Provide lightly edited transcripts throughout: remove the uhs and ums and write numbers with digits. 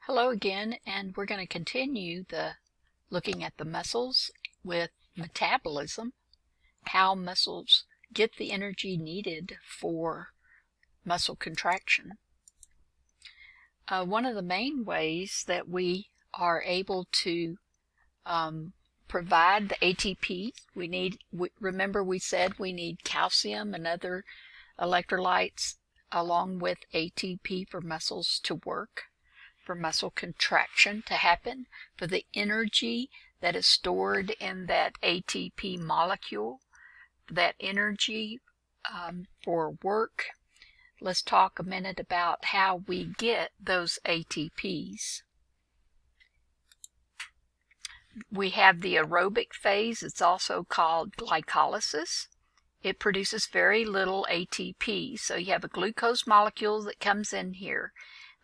Hello again, and we're going to continue looking at the muscles with metabolism, how muscles get the energy needed for muscle contraction. One of the main ways that we are able to provide the ATP, remember we said we need calcium and other electrolytes along with ATP for muscles to work, for muscle contraction to happen, for the energy that is stored in that ATP molecule, that energy for work. Let's talk a minute about how we get those ATPs. We have the aerobic phase. It's also called glycolysis. It produces very little ATP. So you have a glucose molecule that comes in here.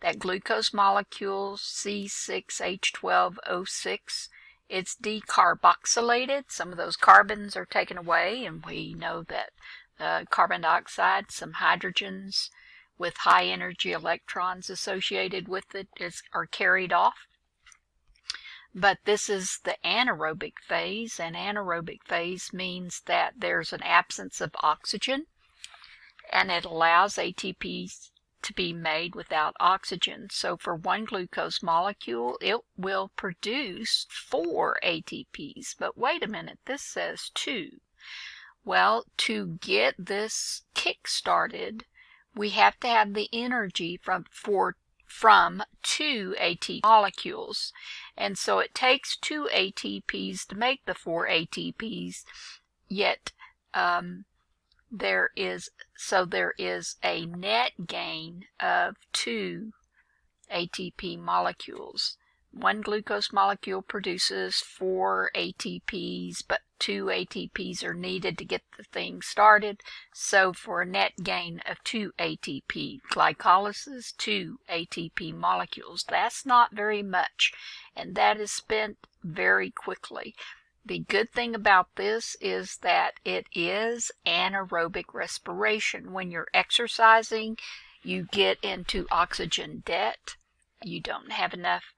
That glucose molecule, C6H12O6, it's decarboxylated. Some of those carbons are taken away, and we know that carbon dioxide, some hydrogens with high energy electrons associated with it are carried off. But this is the anaerobic phase, and anaerobic phase means that there's an absence of oxygen, and it allows ATPs to be made without oxygen. So for one glucose molecule, it will produce 4 ATPs. But wait a minute, this says 2. Well, to get this kick started, we have to have the energy from 2 ATP molecules. And so it takes 2 ATPs to make the 4 ATPs, yet there is a net gain of 2 ATP molecules. One glucose molecule produces 4 ATPs, but 2 ATPs are needed to get the thing started. So for a net gain of 2 ATP, glycolysis, 2 ATP molecules. That's not very much, and that is spent very quickly. The good thing about this is that it is anaerobic respiration. When you're exercising, you get into oxygen debt. You don't have enough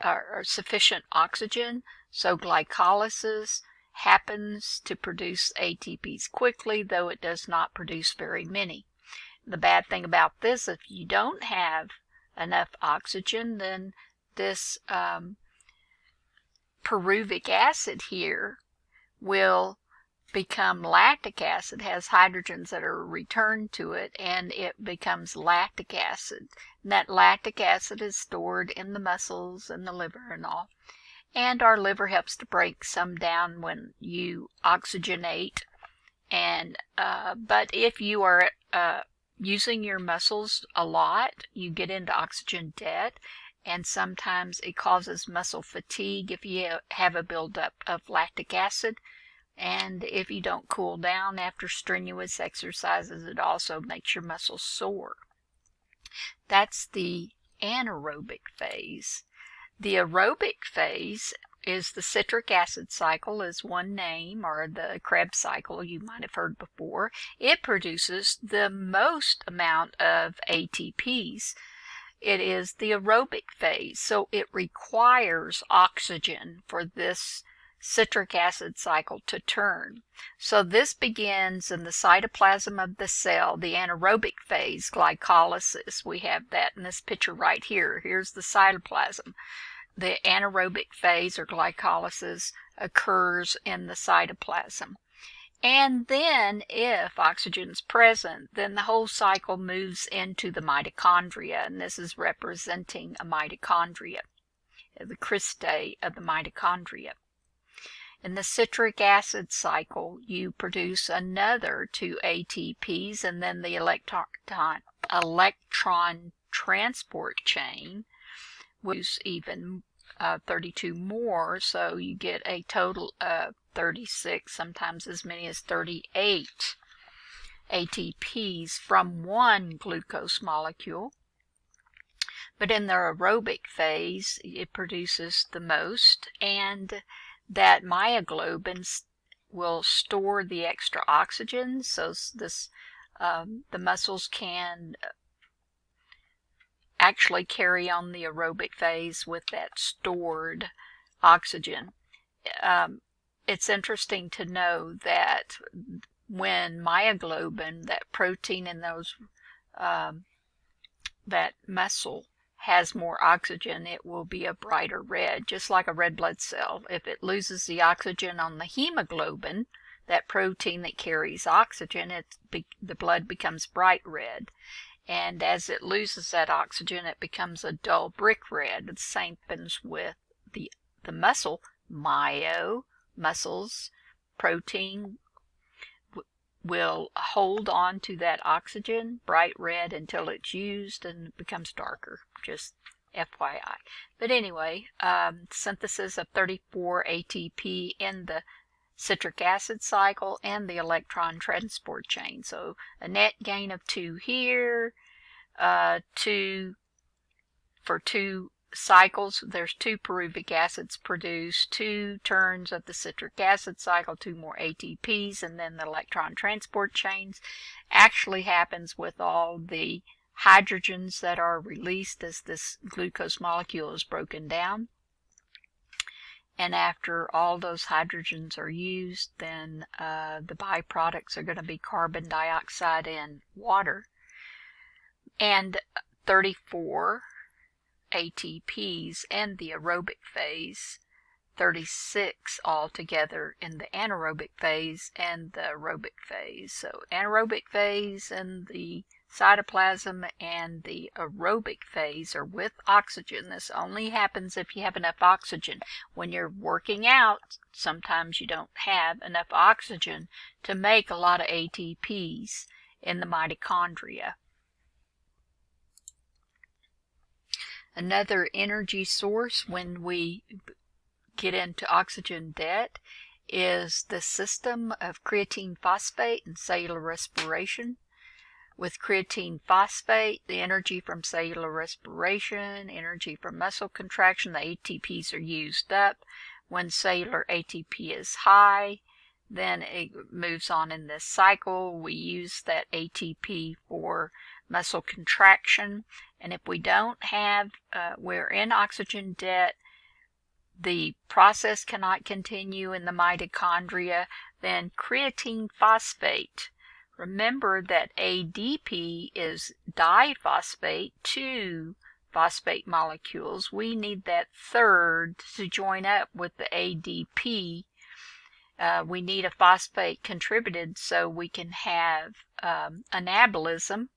or sufficient oxygen, so glycolysis happens to produce ATPs quickly, though it does not produce very many. The bad thing about this, if you don't have enough oxygen, then this pyruvic acid here will become lactic acid, has hydrogens that are returned to it, and it becomes lactic acid. And that lactic acid is stored in the muscles and the liver and all. And our liver helps to break some down when you oxygenate. And but if you are using your muscles a lot, you get into oxygen debt, and sometimes it causes muscle fatigue if you have a buildup of lactic acid. And if you don't cool down after strenuous exercises, it also makes your muscles sore. That's the anaerobic phase. The aerobic phase is the citric acid cycle, is one name, or the Krebs cycle you might have heard before. It produces the most amount of ATPs. It is the aerobic phase, so it requires oxygen for this citric acid cycle to turn. So this begins in the cytoplasm of the cell, the anaerobic phase, glycolysis. We have that in this picture right here. Here's the cytoplasm. The anaerobic phase, or glycolysis, occurs in the cytoplasm. And then, if oxygen is present, then the whole cycle moves into the mitochondria, and this is representing a mitochondria, the cristae of the mitochondria. In the citric acid cycle, you produce another 2 ATPs, and then the electron transport chain will use even 32 more, so you get a total of 36, sometimes as many as 38 ATPs from one glucose molecule. But in the aerobic phase, it produces the most, and that myoglobin will store the extra oxygen, so the muscles can actually carry on the aerobic phase with that stored oxygen. It's interesting to know that when myoglobin, that protein in those that muscle, has more oxygen, it will be a brighter red, just like a red blood cell. If it loses the oxygen on the hemoglobin, that protein that carries oxygen, the blood becomes bright red. And as it loses that oxygen, it becomes a dull brick red. The same happens with the muscle. Muscles, protein will hold on to that oxygen, bright red, until it's used and it becomes darker. Just FYI. But anyway, synthesis of 34 ATP in the citric acid cycle and the electron transport chain. So a net gain of 2 here, 2 for 2 cycles. There's 2 pyruvic acids produced, 2 turns of the citric acid cycle, 2 more ATPs, and then the electron transport chains. Actually happens with all the hydrogens that are released as this glucose molecule is broken down. And after all those hydrogens are used, then the byproducts are going to be carbon dioxide and water. And 34 ATPs in the aerobic phase, 36 altogether in the anaerobic phase and the aerobic phase. So anaerobic phase in the cytoplasm and the aerobic phase are with oxygen. This only happens if you have enough oxygen. When you're working out, sometimes you don't have enough oxygen to make a lot of ATPs in the mitochondria. Another energy source when we get into oxygen debt is the system of creatine phosphate and cellular respiration. With creatine phosphate, the energy from cellular respiration, energy from muscle contraction, the ATPs are used up. When cellular ATP is high, then it moves on in this cycle. We use that ATP for muscle contraction. And if we don't have, we're in oxygen debt, the process cannot continue in the mitochondria, then creatine phosphate. Remember that ADP is diphosphate, 2 phosphate molecules. We need that third to join up with the ADP. We need a phosphate contributed so we can have anabolism.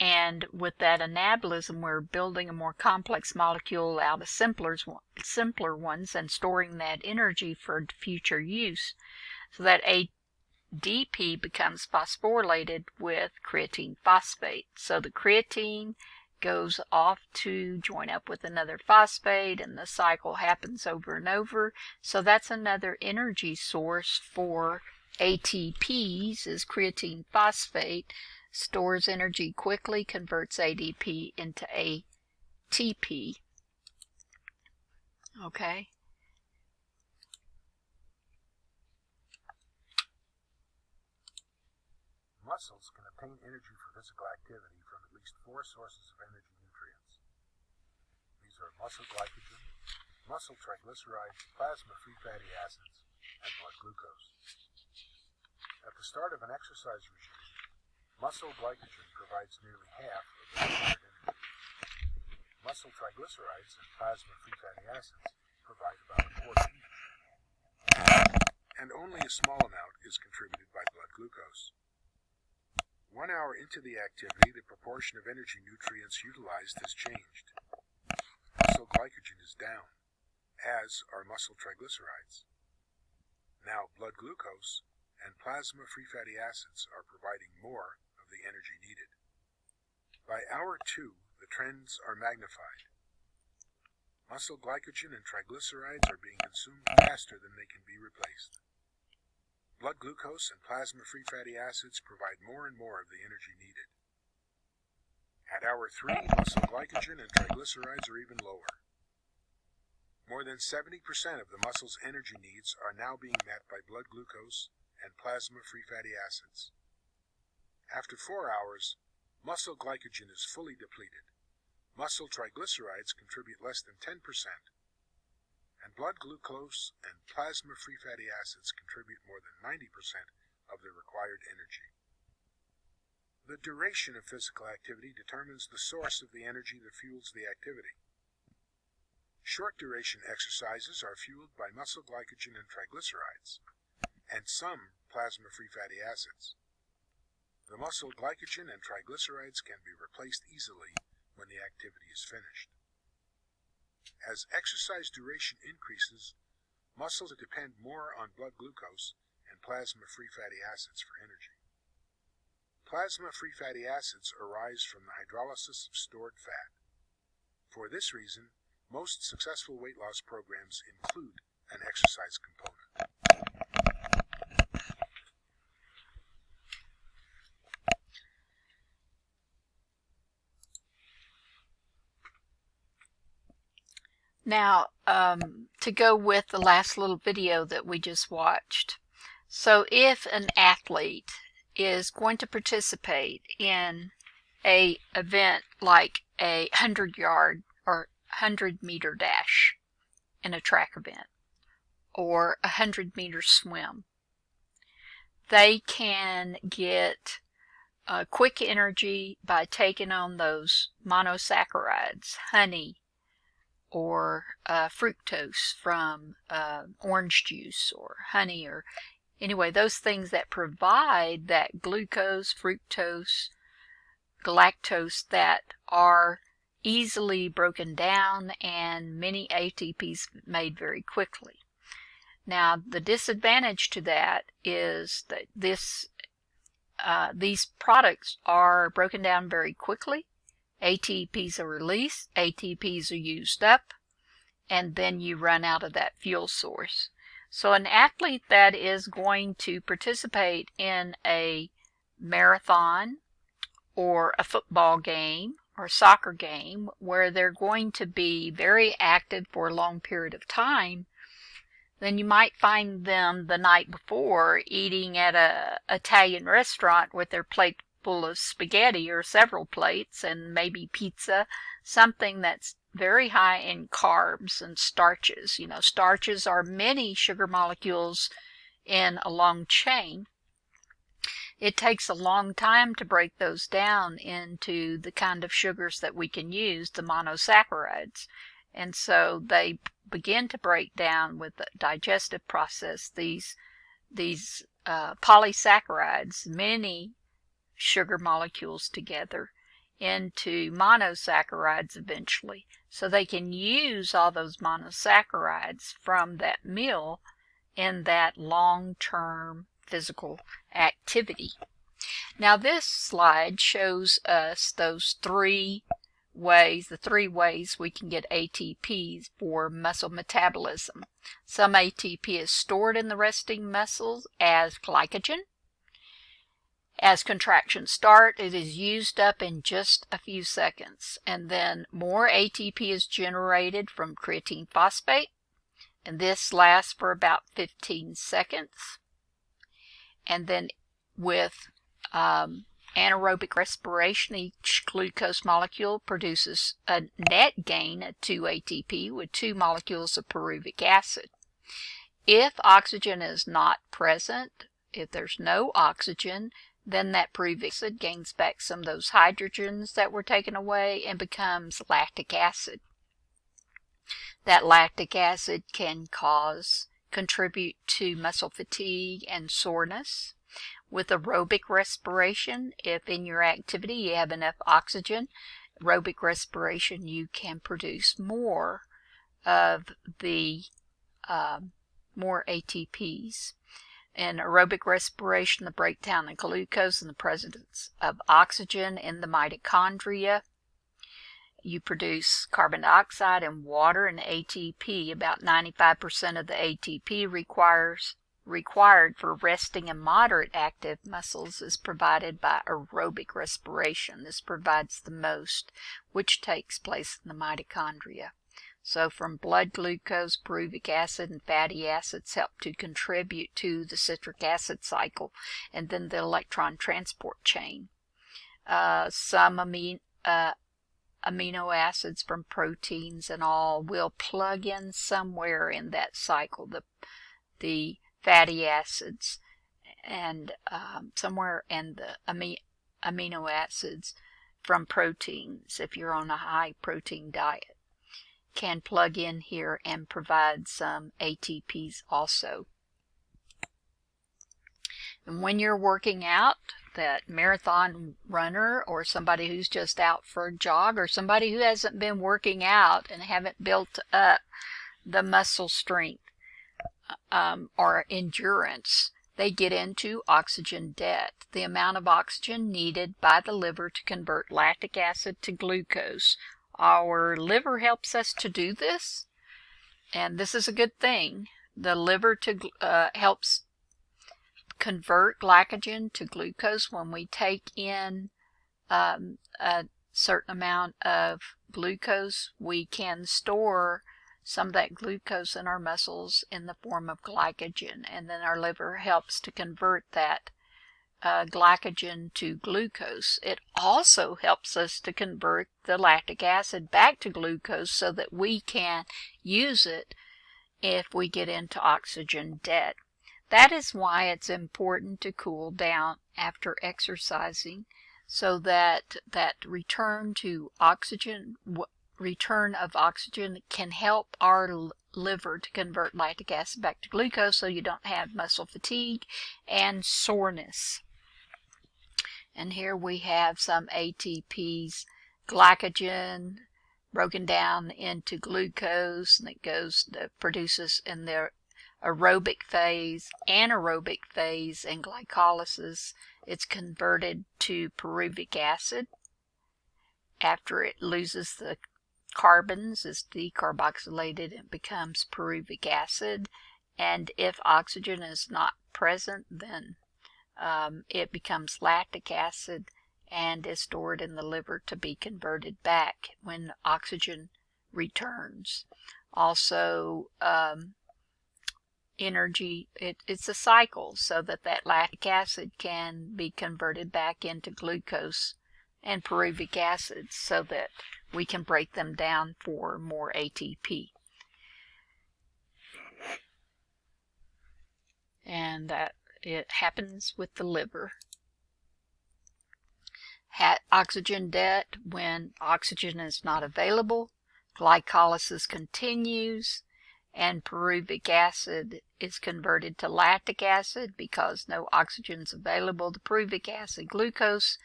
And with that anabolism, we're building a more complex molecule out of simpler ones and storing that energy for future use. So that ADP becomes phosphorylated with creatine phosphate. So the creatine goes off to join up with another phosphate, and the cycle happens over and over. So that's another energy source for ATPs, is creatine phosphate. Stores energy quickly, converts ADP into ATP. Okay. Muscles can obtain energy for physical activity from at least 4 sources of energy nutrients. These are muscle glycogen, muscle triglycerides, plasma-free fatty acids, and blood glucose. At the start of an exercise regime, muscle glycogen provides nearly half of the required energy. Muscle triglycerides and plasma-free fatty acids provide about a quarter each. And only a small amount is contributed by blood glucose. 1 hour into the activity, the proportion of energy nutrients utilized has changed. Muscle glycogen is down, as are muscle triglycerides. Now blood glucose and plasma-free fatty acids are providing more of the energy needed. By hour 2, the trends are magnified. Muscle glycogen and triglycerides are being consumed faster than they can be replaced. Blood glucose and plasma-free fatty acids provide more and more of the energy needed. At hour 3, muscle glycogen and triglycerides are even lower. More than 70% of the muscle's energy needs are now being met by blood glucose and plasma-free fatty acids. After 4 hours, muscle glycogen is fully depleted. Muscle triglycerides contribute less than 10%, and blood glucose and plasma-free fatty acids contribute more than 90% of the required energy. The duration of physical activity determines the source of the energy that fuels the activity. Short-duration exercises are fueled by muscle glycogen and triglycerides, and some plasma-free fatty acids. The muscle glycogen and triglycerides can be replaced easily when the activity is finished. As exercise duration increases, muscles depend more on blood glucose and plasma-free fatty acids for energy. Plasma-free fatty acids arise from the hydrolysis of stored fat. For this reason, most successful weight loss programs include an exercise component. Now, to go with the last little video that we just watched. So if an athlete is going to participate in an event like a 100-yard or 100-meter dash in a track event, or a 100-meter swim, they can get quick energy by taking on those monosaccharides, honey, or fructose from orange juice or honey, or anyway, those things that provide that glucose, fructose, galactose that are easily broken down and many ATPs made very quickly. Now, the disadvantage to that is that these products are broken down very quickly. ATPs are released, ATPs are used up, and then you run out of that fuel source. So an athlete that is going to participate in a marathon or a football game or a soccer game where they're going to be very active for a long period of time, then you might find them the night before eating at an Italian restaurant with their plate full of spaghetti or several plates and maybe pizza, something that's very high in carbs and starches. You know, starches are many sugar molecules in a long chain. It takes a long time to break those down into the kind of sugars that we can use, the monosaccharides. And so they begin to break down with the digestive process these polysaccharides, many sugar molecules together, into monosaccharides eventually. So they can use all those monosaccharides from that meal in that long-term physical activity. Now this slide shows us those the three ways we can get ATPs for muscle metabolism. Some ATP is stored in the resting muscles as glycogen. As contractions start, it is used up in just a few seconds, and then more ATP is generated from creatine phosphate, and this lasts for about 15 seconds. And then with anaerobic respiration, each glucose molecule produces a net gain of 2 ATP with 2 molecules of pyruvic acid. If oxygen is not present, if there's no oxygen, then that pyruvic acid gains back some of those hydrogens that were taken away and becomes lactic acid. That lactic acid can contribute to muscle fatigue and soreness. With aerobic respiration, if in your activity you have enough oxygen, aerobic respiration, you can produce more of the more ATPs. In aerobic respiration, the breakdown of glucose and the presence of oxygen in the mitochondria, you produce carbon dioxide and water and ATP. About 95% of the ATP required for resting and moderate active muscles is provided by aerobic respiration. This provides the most, which takes place in the mitochondria. So from blood glucose, pyruvic acid, and fatty acids help to contribute to the citric acid cycle and then the electron transport chain. some amino acids from proteins and all will plug in somewhere in that cycle, the fatty acids and somewhere in the amino acids from proteins, if you're on a high protein diet, can plug in here and provide some ATPs also. And when you're working out, that marathon runner or somebody who's just out for a jog or somebody who hasn't been working out and haven't built up the muscle strength or endurance, they get into oxygen debt. The amount of oxygen needed by the liver to convert lactic acid to glucose. Our liver helps us to do this, and this is a good thing. The liver helps convert glycogen to glucose. When we take in a certain amount of glucose, we can store some of that glucose in our muscles in the form of glycogen, and then our liver helps to convert that glycogen to glucose. It also helps us to convert the lactic acid back to glucose so that we can use it if we get into oxygen debt. That is why it's important to cool down after exercising, so that return of oxygen can help our liver to convert lactic acid back to glucose, so you don't have muscle fatigue and soreness. And here we have some ATPs, glycogen broken down into glucose, and it produces in the aerobic phase, anaerobic phase, and glycolysis. It's converted to pyruvic acid. After it loses the carbons, it's decarboxylated and becomes pyruvic acid. And if oxygen is not present, then it becomes lactic acid and is stored in the liver to be converted back when oxygen returns. Also, energy, it's a cycle, so that lactic acid can be converted back into glucose and pyruvic acid so that we can break them down for more ATP. And it happens with the liver. Oxygen debt, when oxygen is not available, glycolysis continues, and pyruvic acid is converted to lactic acid because no oxygen is available. The pyruvic acid, glucose,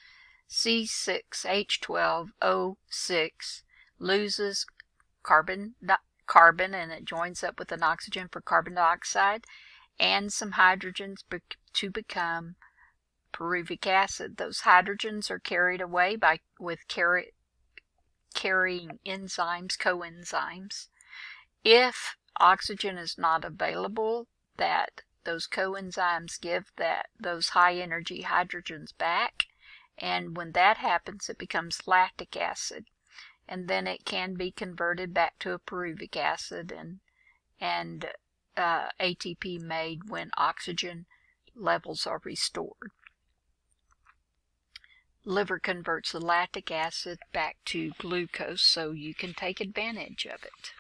C6H12O6, loses carbon and it joins up with an oxygen for carbon dioxide and some hydrogens to become pyruvic acid. Those hydrogens are carried away with carrying enzymes, coenzymes. If oxygen is not available, those coenzymes give those high energy hydrogens back, and when that happens, it becomes lactic acid, and then it can be converted back to a pyruvic acid and ATP made when oxygen levels are restored. Liver converts the lactic acid back to glucose, so you can take advantage of it.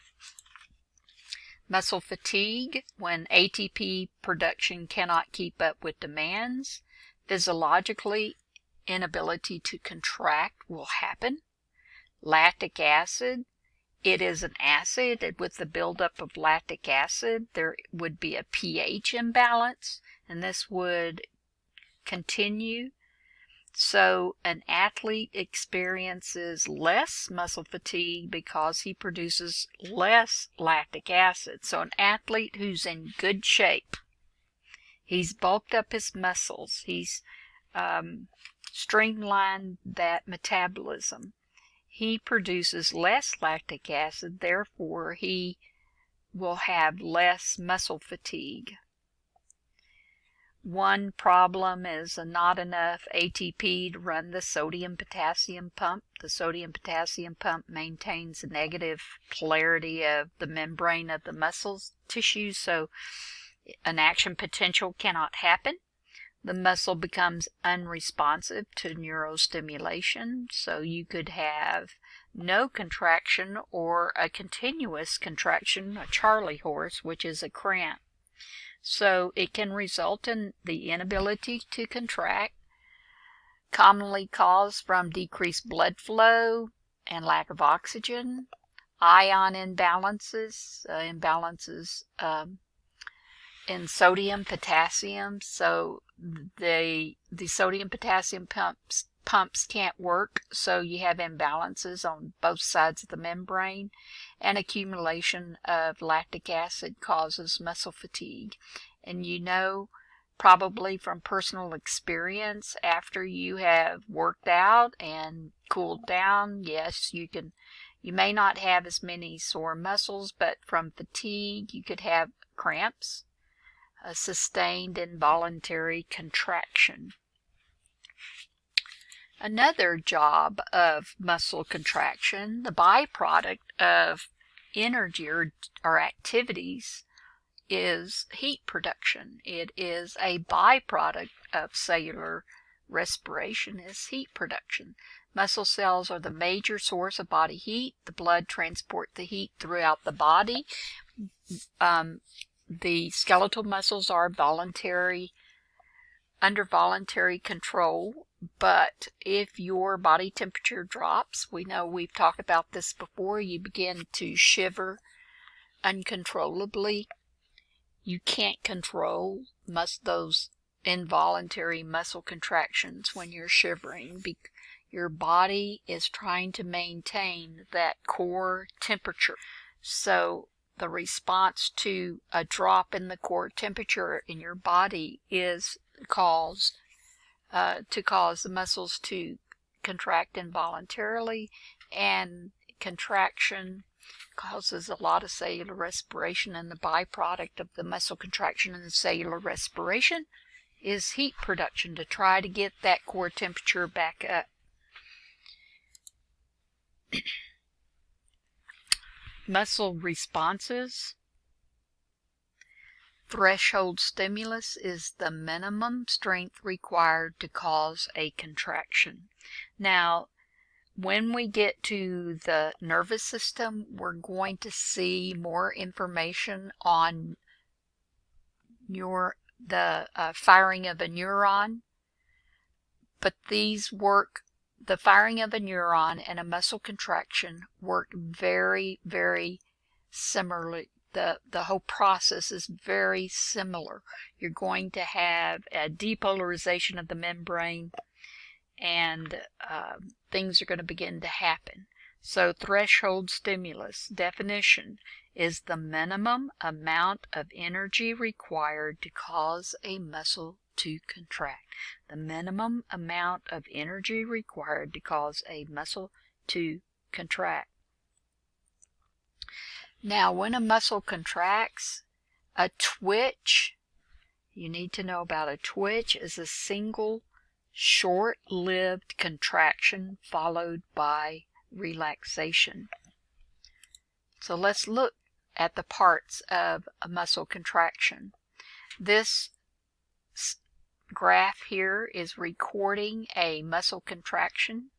Muscle fatigue, when ATP production cannot keep up with demands. Physiologically, inability to contract will happen. Lactic acid, it is an acid. With the buildup of lactic acid, there would be a pH imbalance, and this would continue. So an athlete experiences less muscle fatigue because he produces less lactic acid. So an athlete who's in good shape, he's bulked up his muscles, he's streamlined that metabolism, he produces less lactic acid, therefore he will have less muscle fatigue. One problem is not enough ATP to run the sodium-potassium pump. The sodium-potassium pump maintains a negative polarity of the membrane of the muscle tissue, so an action potential cannot happen. the muscle becomes unresponsive to neurostimulation, so you could have no contraction or a continuous contraction, a Charlie horse, which is a cramp. So it can result in the inability to contract, commonly caused from decreased blood flow and lack of oxygen, ion imbalances, in sodium, potassium. So the sodium potassium pumps can't work, so you have imbalances on both sides of the membrane, and accumulation of lactic acid causes muscle fatigue. And you know, probably from personal experience, after you have worked out and cooled down, yes, you may not have as many sore muscles, but from fatigue you could have cramps, a sustained involuntary contraction. Another job of muscle contraction, the byproduct of energy or activities, is heat production. It is a byproduct of cellular respiration, is heat production. Muscle cells are the major source of body heat. The blood transports the heat throughout the body. The skeletal muscles are under voluntary control, but if your body temperature drops, we know we've talked about this before, you begin to shiver uncontrollably. You can't control those involuntary muscle contractions when you're shivering. Your body is trying to maintain that core temperature. So the response to a drop in the core temperature in your body is to cause the muscles to contract involuntarily, and contraction causes a lot of cellular respiration, and the byproduct of the muscle contraction and the cellular respiration is heat production to try to get that core temperature back up. Muscle responses. Threshold stimulus is the minimum strength required to cause a contraction. Now, when we get to the nervous system, we're going to see more information on the firing of a neuron, but the firing of a neuron and a muscle contraction work very, very similarly. The whole process is very similar. You're going to have a depolarization of the membrane, and things are going to begin to happen. So threshold stimulus definition is the minimum amount of energy required to cause a muscle to contract. The minimum amount of energy required to cause a muscle to contract. Now, when a muscle contracts, a twitch, you need to know about a twitch, is a single short-lived contraction followed by relaxation. So let's look at the parts of a muscle contraction. This graph here is recording a muscle contraction.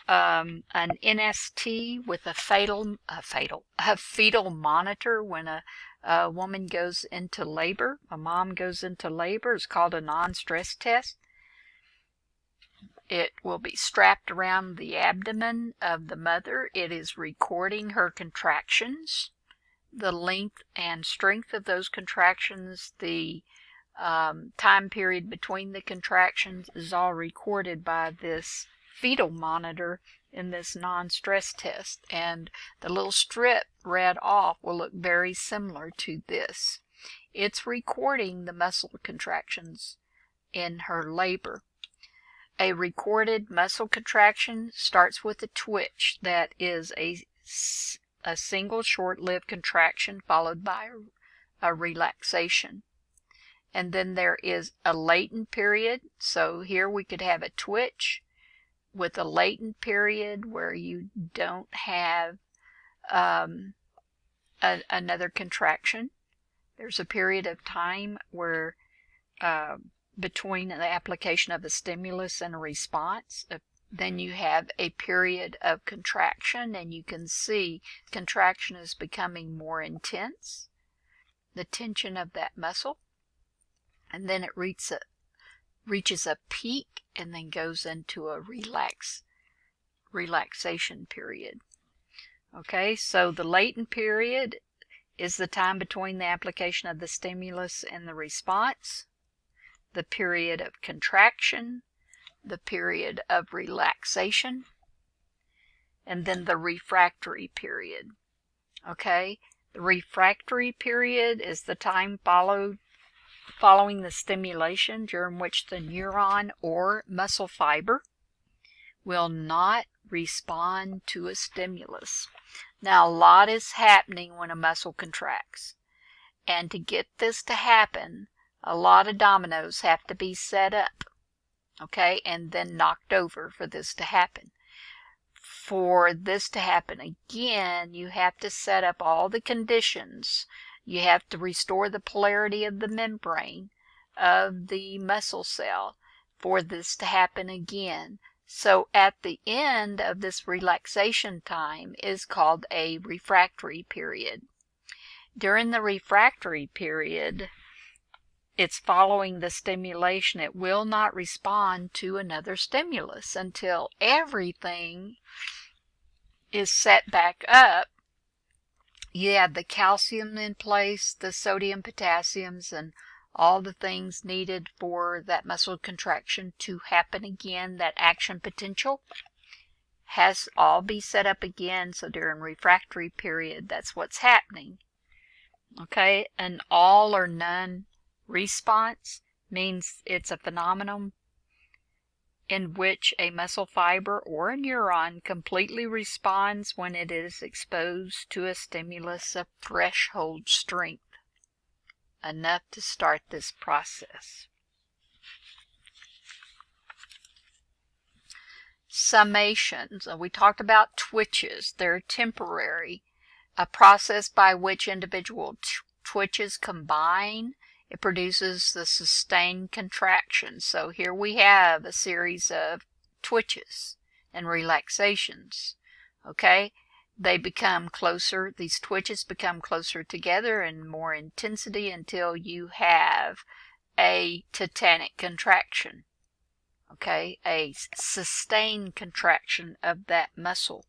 An NST with a fetal monitor when a woman goes into labor, a mom goes into labor, is called a non-stress test. It will be strapped around the abdomen of the mother. It is recording her contractions, the length and strength of those contractions, the time period between the contractions is all recorded by this fetal monitor in this non-stress test, and the little strip read off will look very similar to this. It's recording the muscle contractions in her labor. A recorded muscle contraction starts with a twitch that is a single short-lived contraction followed by a relaxation. And then there is a latent period. So here we could have a twitch with a latent period where you don't have another contraction. There's a period of time where between the application of a stimulus and a response. Then you have a period of contraction, and you can see contraction is becoming more intense, the tension of that muscle, and then it reaches a peak and then goes into a relaxation period. Okay, so the latent period is the time between the application of the stimulus and the response, the period of contraction, the period of relaxation, and then the refractory period. Okay, the refractory period is the time following the stimulation, during which the neuron or muscle fiber will not respond to a stimulus. Now, a lot is happening when a muscle contracts, and to get this to happen, a lot of dominoes have to be set up, okay, and then knocked over for this to happen. For this to happen again, you have to set up all the conditions. You have to restore the polarity of the membrane of the muscle cell for this to happen again. So at the end of this relaxation time is called a refractory period. During the refractory period, it's following the stimulation. It will not respond to another stimulus until everything is set back up. You have the calcium in place, the sodium, potassiums, and all the things needed for that muscle contraction to happen again. That action potential has all be set up again. So during refractory period, that's what's happening. Okay, an all or none response means it's a phenomenon in which a muscle fiber or a neuron completely responds when it is exposed to a stimulus of threshold strength, enough to start this process. Summations. We talked about twitches. They're temporary, a process by which individual twitches combine. It produces the sustained contraction. So here we have a series of twitches and relaxations. Okay, they become closer. These twitches become closer together and more intensity until you have a tetanic contraction. Okay, a sustained contraction of that muscle.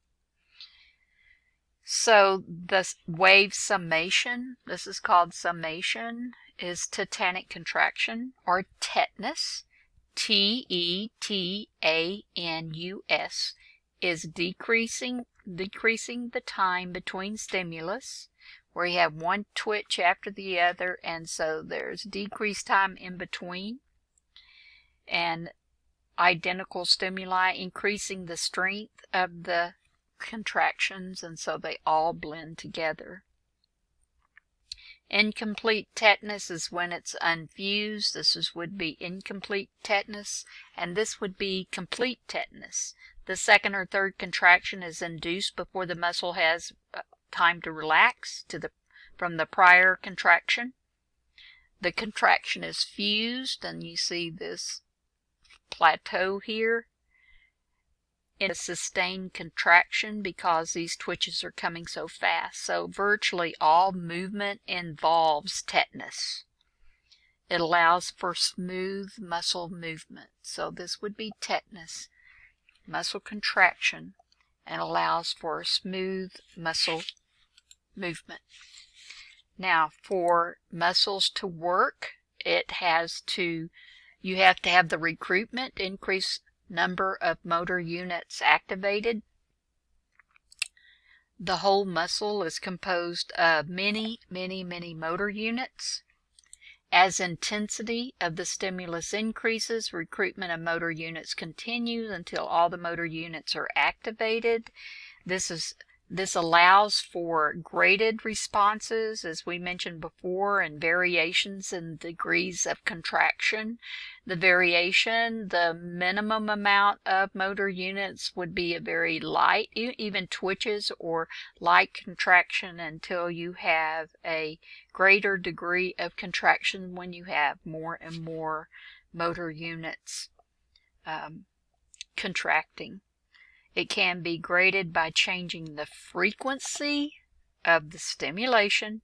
So the wave summation, this is called summation, is tetanic contraction or tetanus. T-E-T-A-N-U-S is decreasing the time between stimulus, where you have one twitch after the other, and so there's decreased time in between, and identical stimuli increasing the strength of the contractions, and so they all blend together. Incomplete tetanus is when it's unfused. This would be incomplete tetanus, and this would be complete tetanus. The second or third contraction is induced before the muscle has time to relax from the prior contraction. The contraction is fused, and you see this plateau here in a sustained contraction because these twitches are coming so fast. So virtually all movement involves tetanus. It allows for smooth muscle movement. So this would be tetanus, muscle contraction, and allows for smooth muscle movement. Now, for muscles to work, you have to have the recruitment, increase number of motor units activated. The whole muscle is composed of many motor units. As intensity of the stimulus increases, recruitment of motor units continues until all the motor units are activated. This allows for graded responses, as we mentioned before, and variations in degrees of contraction. The minimum amount of motor units would be a very light, even twitches or light contraction, until you have a greater degree of contraction when you have more and more motor units contracting. It can be graded by changing the frequency of the stimulation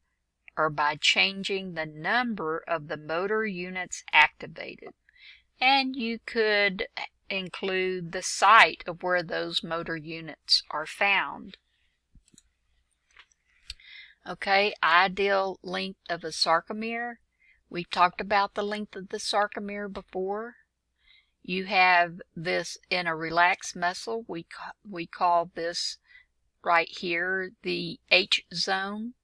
or by changing the number of the motor units activated. And you could include the site of where those motor units are found. Okay, ideal length of a sarcomere. We've talked about the length of the sarcomere before. You have this in a relaxed muscle. We call this right here the H zone.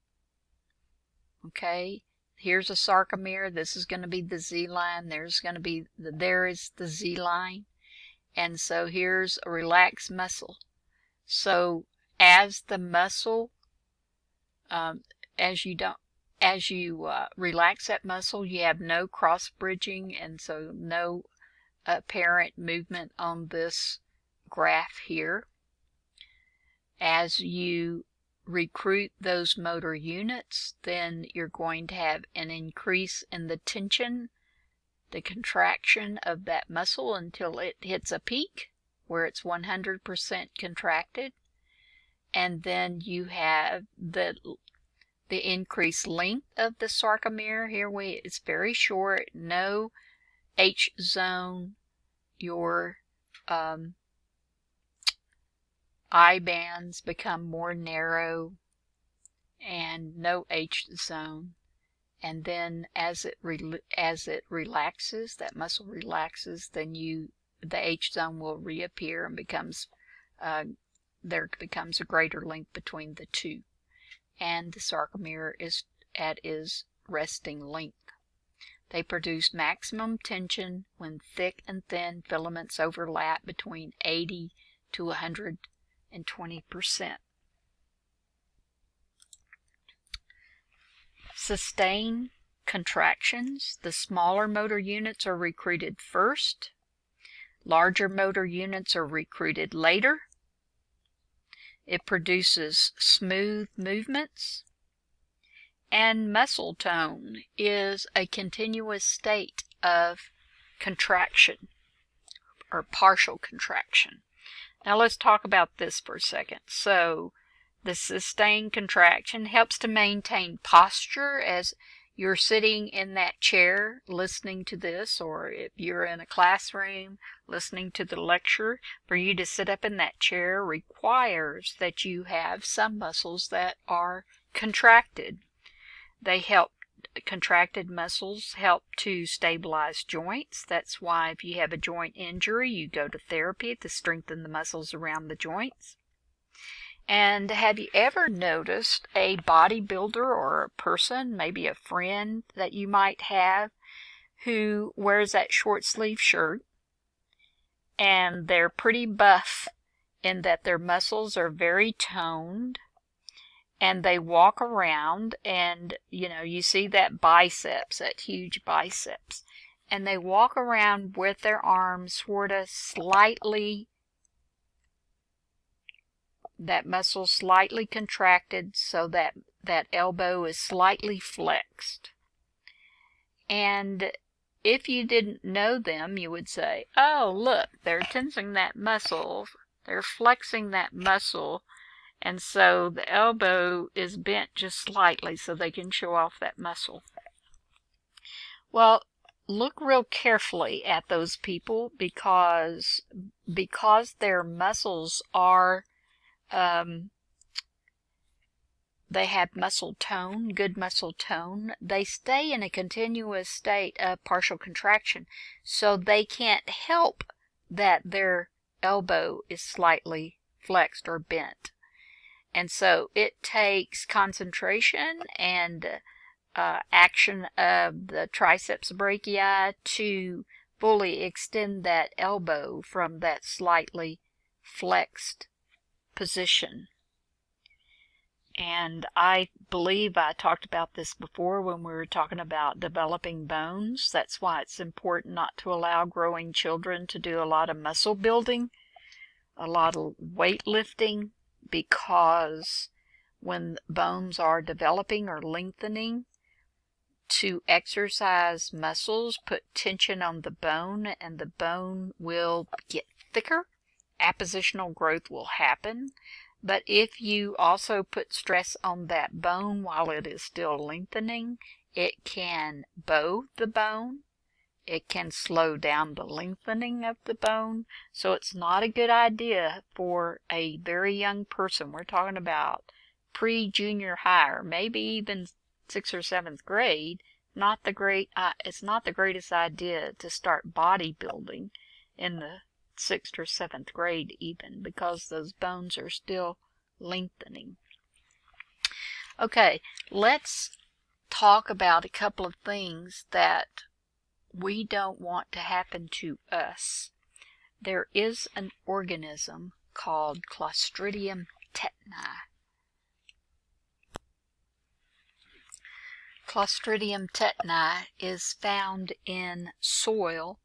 Okay, here's a sarcomere. This is going to be the Z line. There is the Z line. And so here's a relaxed muscle. So as the muscle, as you relax that muscle, you have no cross bridging, and so no apparent movement on this graph here. As you recruit those motor units, then you're going to have an increase in the tension, the contraction of that muscle until it hits a peak where it's 100% contracted. And then you have the increased length of the sarcomere. Here it's very short, no H zone. Your I bands become more narrow and no H zone. And then as it relaxes, that muscle relaxes, then the H zone will reappear and there becomes a greater length between the two, and the sarcomere is at its resting length. They produce maximum tension when thick and thin filaments overlap between 80 to 120%. Sustained contractions. The smaller motor units are recruited first. Larger motor units are recruited later. It produces smooth movements. And muscle tone is a continuous state of contraction or partial contraction. Now let's talk about this for a second. So the sustained contraction helps to maintain posture as you're sitting in that chair listening to this, or if you're in a classroom listening to the lecture. For you to sit up in that chair requires that you have some muscles that are contracted. Contracted muscles help to stabilize joints. That's why if you have a joint injury, you go to therapy to strengthen the muscles around the joints. And have you ever noticed a bodybuilder or a person, maybe a friend that you might have, who wears that short sleeve shirt and they're pretty buff in that their muscles are very toned, and they walk around and, you see that biceps, that huge biceps, and they walk around with their arms sort of slightly, that muscle slightly contracted so that that elbow is slightly flexed. And if you didn't know them, you would say, oh, look, they're tensing that muscle, they're flexing that muscle, and so the elbow is bent just slightly so they can show off that muscle. Well, look real carefully at those people because their muscles are, they have muscle tone, good muscle tone. They stay in a continuous state of partial contraction, so they can't help that their elbow is slightly flexed or bent. And so it takes concentration and action of the triceps brachii to fully extend that elbow from that slightly flexed position. And I believe I talked about this before when we were talking about developing bones. That's why it's important not to allow growing children to do a lot of muscle building, a lot of weightlifting, because when bones are developing or lengthening, to exercise muscles, put tension on the bone, and the bone will get thicker. Appositional growth will happen. But if you also put stress on that bone while it is still lengthening, it can bow the bone. It can slow down the lengthening of the bone. So it's not a good idea for a very young person. We're talking about pre-junior high, or maybe even 6th or 7th grade. It's not the greatest idea to start bodybuilding in the 6th or 7th grade even, because those bones are still lengthening. Okay, let's talk about a couple of things that we don't want to happen to us. There is an organism called Clostridium Tecna. Clostridium Tecna is found in soil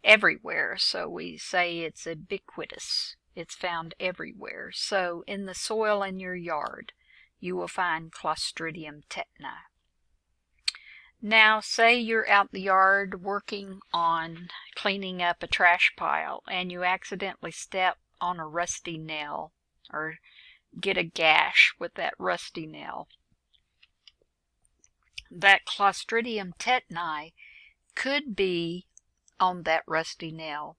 everywhere, so we say it's ubiquitous. It's found everywhere. So in the soil in your yard, you will find Clostridium Tecna. Now, say you're out in the yard working on cleaning up a trash pile, and you accidentally step on a rusty nail or get a gash with that rusty nail. That Clostridium Tecna could be on that rusty nail.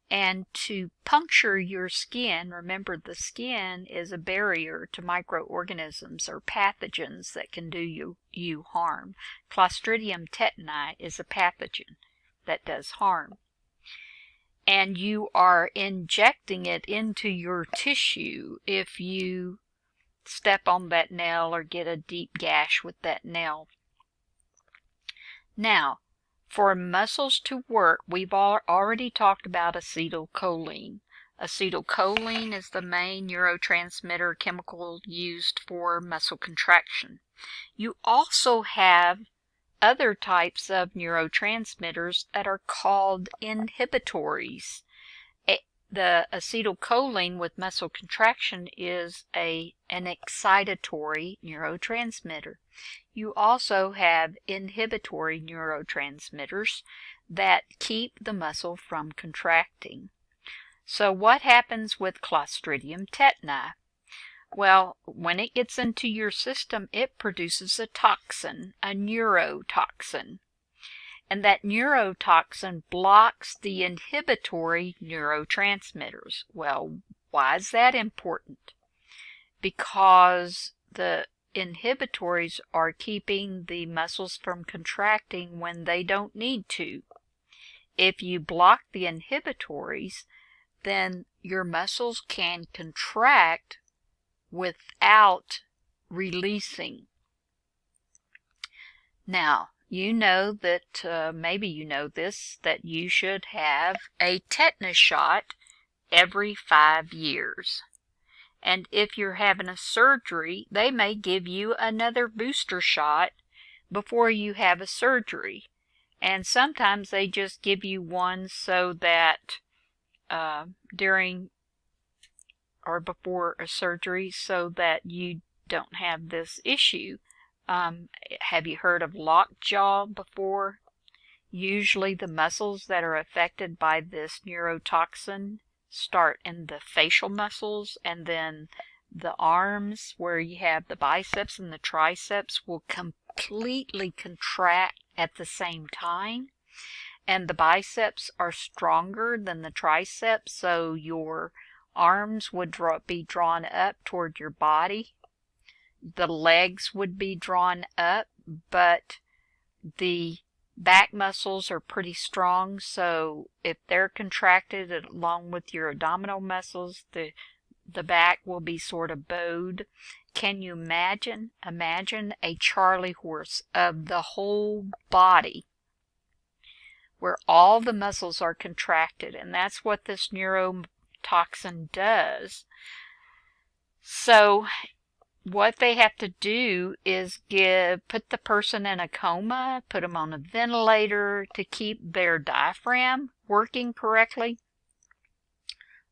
And to puncture your skin, remember the skin is a barrier to microorganisms or pathogens that can do you harm. Clostridium Tecna is a pathogen that does harm. And you are injecting it into your tissue if you step on that nail or get a deep gash with that nail. Now, for muscles to work, we've already talked about acetylcholine. Acetylcholine is the main neurotransmitter chemical used for muscle contraction. You also have other types of neurotransmitters that are called inhibitories. The acetylcholine with muscle contraction is an excitatory neurotransmitter. You also have inhibitory neurotransmitters that keep the muscle from contracting. So what happens with Clostridium Tecna? Well, when it gets into your system, it produces a toxin, a neurotoxin. And that neurotoxin blocks the inhibitory neurotransmitters. Well, why is that important? Because the inhibitories are keeping the muscles from contracting when they don't need to. If you block the inhibitories, then your muscles can contract without releasing. Now, you know that, maybe you know this, that you should have a tetanus shot every 5 years. And if you're having a surgery, they may give you another booster shot before you have a surgery. And sometimes they just give you one so that during or before a surgery so that you don't have this issue. Have you heard of lockjaw before? Usually the muscles that are affected by this neurotoxin start in the facial muscles, and then the arms where you have the biceps and the triceps will completely contract at the same time. And the biceps are stronger than the triceps, so your arms would be drawn up toward your body. The legs would be drawn up, but the back muscles are pretty strong, so if they're contracted along with your abdominal muscles, the back will be sort of bowed. Can you imagine? Imagine a Charlie horse of the whole body where all the muscles are contracted, and that's what this neurotoxin does. So what they have to do is put the person in a coma, put them on a ventilator to keep their diaphragm working correctly,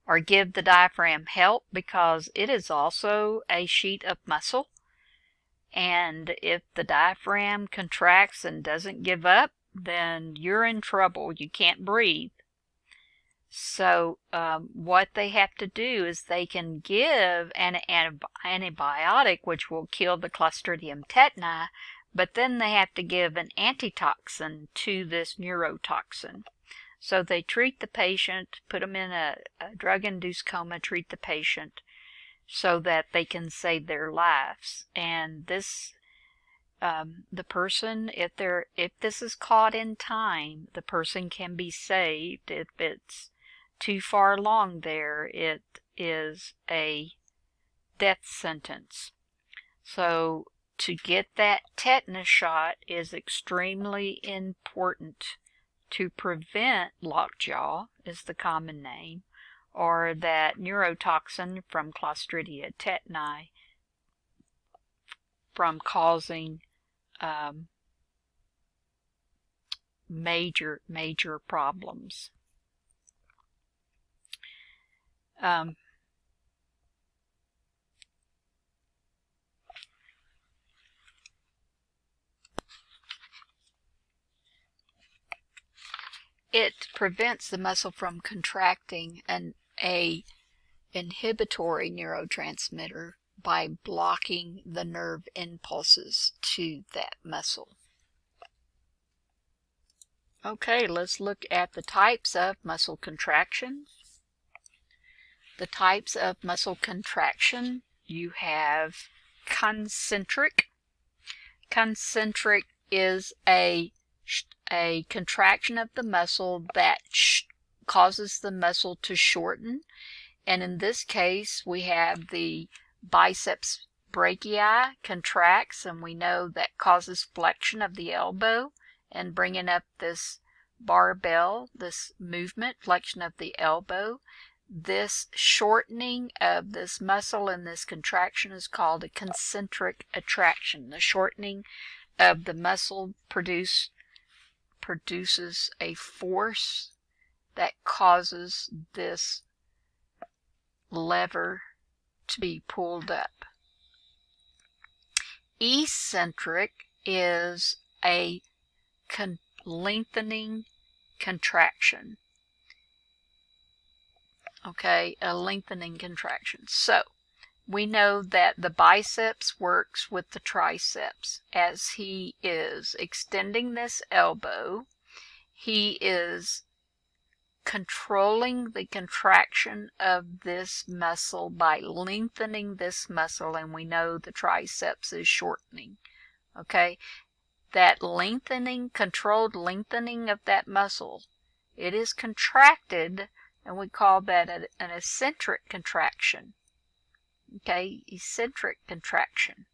or give the diaphragm help because it is also a sheet of muscle. And if the diaphragm contracts and doesn't give up, then you're in trouble. You can't breathe. So what they have to do is they can give an antibiotic which will kill the Clostridium Tecna, but then they have to give an antitoxin to this neurotoxin. So they treat the patient, put them in a drug-induced coma, treat the patient so that they can save their lives. And this the person, if this is caught in time, the person can be saved. If it's too far along there, it is a death sentence. So to get that tetanus shot is extremely important to prevent lockjaw, is the common name, or that neurotoxin from Clostridia tetani from causing major problems. It prevents the muscle from contracting a inhibitory neurotransmitter by blocking the nerve impulses to that muscle. Okay, let's look at the types of muscle contractions. The types of muscle contraction, you have concentric. Concentric is a contraction of the muscle that causes the muscle to shorten. And in this case, we have the biceps brachii contracts, and we know that causes flexion of the elbow and bringing up this barbell, this movement, flexion of the elbow. This shortening of this muscle and this contraction is called a concentric attraction. The shortening of the muscle produces a force that causes this lever to be pulled up. Eccentric is a lengthening contraction. Okay, a lengthening contraction. So we know that the biceps works with the triceps. As he is extending this elbow, he is controlling the contraction of this muscle by lengthening this muscle, and we know the triceps is shortening. Okay, that lengthening, controlled lengthening of that muscle, it is contracted, and we call that an eccentric contraction. Okay, eccentric contraction.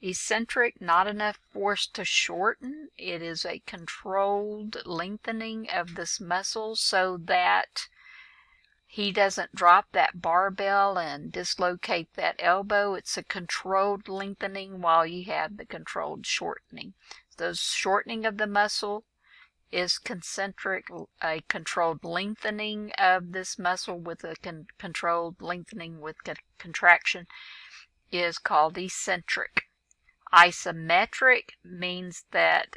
Eccentric, not enough force to shorten. It is a controlled lengthening of this muscle so that he doesn't drop that barbell and dislocate that elbow. It's a controlled lengthening while you have the controlled shortening. The shortening of the muscle is concentric. A controlled lengthening of this muscle with a controlled lengthening with contraction is called eccentric. Isometric means that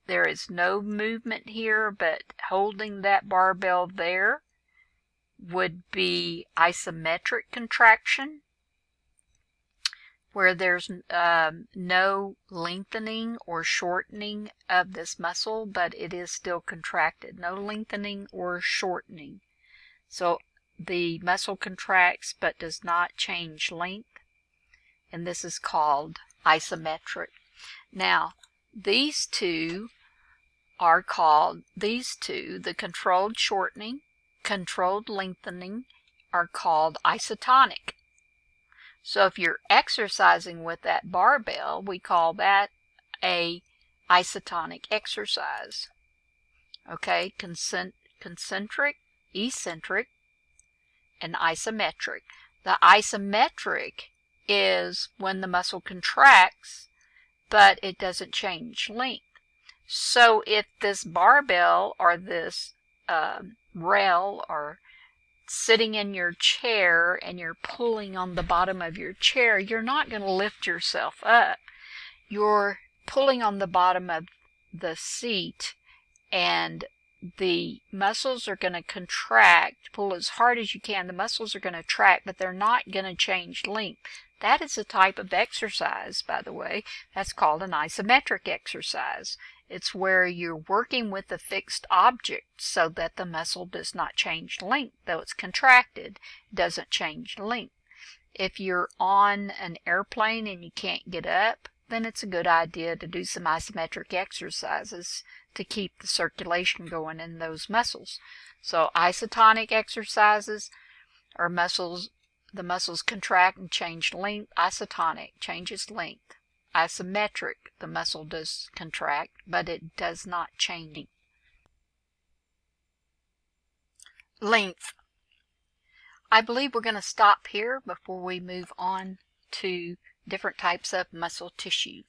there is no movement here, but holding that barbell there would be isometric contraction, where there's no lengthening or shortening of this muscle, but it is still contracted. No lengthening or shortening. So the muscle contracts but does not change length, and this is called isometric. Now, these two are called, the controlled shortening, controlled lengthening, are called isotonic. So if you're exercising with that barbell, we call that a isotonic exercise. Okay, concentric, eccentric, and isometric. The isometric is when the muscle contracts, but it doesn't change length. So if this barbell or this rail or sitting in your chair and you're pulling on the bottom of your chair, you're not going to lift yourself up. You're pulling on the bottom of the seat, and the muscles are going to contract. Pull as hard as you can. The muscles are going to contract, but they're not going to change length. That is a type of exercise, by the way. That's called an isometric exercise. It's where you're working with a fixed object so that the muscle does not change length. Though it's contracted, it doesn't change length. If you're on an airplane and you can't get up, then it's a good idea to do some isometric exercises to keep the circulation going in those muscles. So isotonic exercises are the muscles contract and change length. Isotonic changes length. Isometric, the muscle does contract, but it does not change length. I believe we're going to stop here before we move on to different types of muscle tissue.